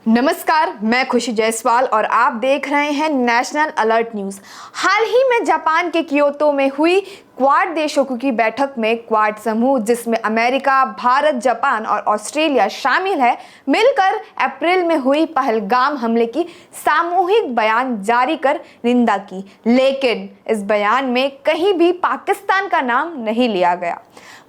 नमस्कार, मैं खुशी जायसवाल और आप देख रहे हैं नेशनल अलर्ट न्यूज़। हाल ही में जापान के क्योतो में हुई क्वाड देशों की बैठक में क्वाड समूह, जिसमें अमेरिका, भारत, जापान और ऑस्ट्रेलिया शामिल है, मिलकर अप्रैल में हुई पहलगाम हमले की सामूहिक बयान जारी कर निंदा की। लेकिन इस बयान में कहीं भी पाकिस्तान का नाम नहीं लिया गया।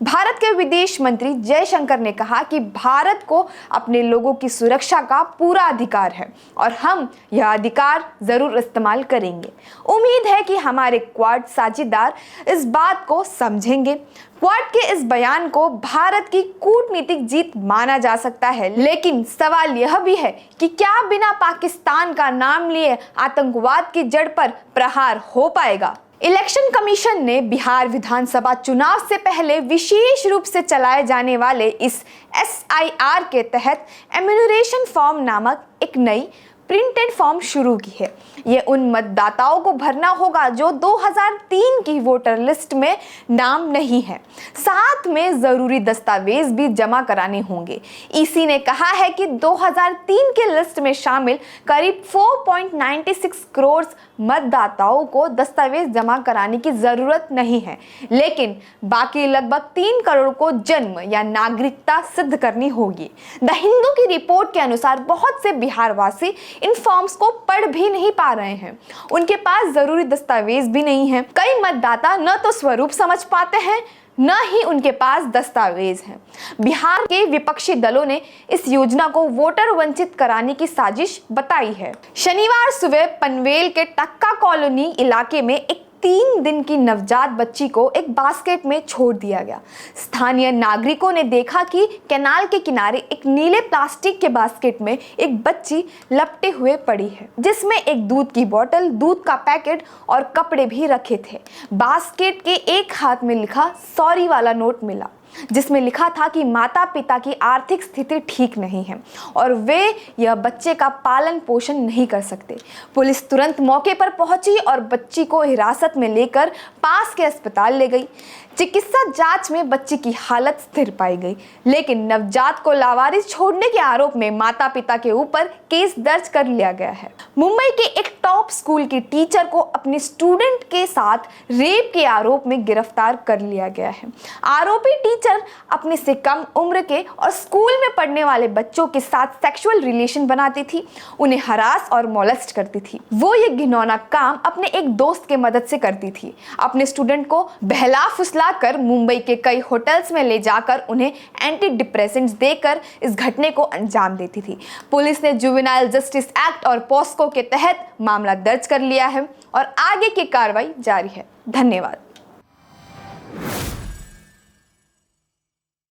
भारत के विदेश मंत्री जयशंकर ने कहा कि भारत को अपने लोगों की सुरक्षा का पूरा अधिकार है और हम यह अधिकार जरूर इस्तेमाल करेंगे। उम्मीद है कि हमारे क्वाड साझेदार इस बात को समझेंगे। क्वाड के इस बयान को भारत की कूटनीतिक जीत माना जा सकता है, लेकिन सवाल यह भी है कि क्या बिना पाकिस्तान का नाम लिए आतंकवाद की जड़ पर प्रहार हो पाएगा। इलेक्शन कमीशन ने बिहार विधानसभा चुनाव से पहले विशेष रूप से चलाए जाने वाले इस SIR के तहत एन्यूमरेशन फॉर्म नामक एक नई प्रिंटेड फॉर्म शुरू की है। ये उन मतदाताओं को भरना होगा जो 2003 की वोटर लिस्ट में नाम नहीं है। साथ में जरूरी दस्तावेज भी जमा कराने होंगे। ईसी ने कहा है कि 2003 के लिस्ट में शामिल करीब 4.96 करोड़ मतदाताओं को दस्तावेज जमा कराने की जरूरत नहीं है, लेकिन बाकी लगभग 3 करोड़ को जन्म या नागरिकता सिद्ध करनी होगी। द हिंदू की रिपोर्ट के अनुसार बहुत से बिहारवासी इन फॉर्म्स को पढ़ भी नहीं पा रहे हैं। उनके पास जरूरी दस्तावेज भी नहीं है। कई मतदाता न तो स्वरूप समझ पाते हैं, न ही उनके पास दस्तावेज हैं। बिहार के विपक्षी दलों ने इस योजना को वोटर वंचित कराने की साजिश बताई है। शनिवार सुबह पनवेल के टक्का कॉलोनी इलाके में एक 3 दिन की नवजात बच्ची को एक बास्केट में छोड़ दिया गया। स्थानीय नागरिकों ने देखा कि कैनाल के किनारे एक नीले प्लास्टिक के बास्केट में एक बच्ची लपटे हुए पड़ी है, जिसमें एक दूध की बोतल, दूध का पैकेट और कपड़े भी रखे थे। बास्केट के एक हाथ में लिखा सॉरी वाला नोट मिला, जिसमें लिखा था कि माता पिता की आर्थिक स्थिति ठीक नहीं है और वे यह बच्चे का पालन पोषण नहीं कर सकते। पुलिस तुरंत मौके पर पहुंची और बच्ची को हिरासत में लेकर पास के अस्पताल ले गई। चिकित्सा जांच में बच्ची की हालत स्थिर पाई गई, लेकिन नवजात को लावारिस छोड़ने के आरोप में माता पिता के ऊपर केस दर्ज कर लिया गया है। मुंबई के एक टॉप स्कूल की टीचर को अपने स्टूडेंट के साथ रेप के आरोप में गिरफ्तार कर लिया गया है। आरोपी टीचर अपने से कम उम्र के और स्कूल में पढ़ने वाले बच्चों के साथ सेक्सुअल रिलेशन बनाती थी, उन्हें हरास और मोलेस्ट करती थी। वो ये घिनौना काम अपने एक दोस्त के मदद से करती थी। अपने स्टूडेंट को बहला फुसला कर मुंबई के कई होटल्स में ले जाकर उन्हें एंटी डिप्रेसेंट्स देकर इस घटने को अंजाम देती थी। पुलिस ने जुवेनाइल जस्टिस एक्ट और पॉस्को के तहत मामला दर्ज कर लिया है और आगे की कार्रवाई जारी है। धन्यवाद।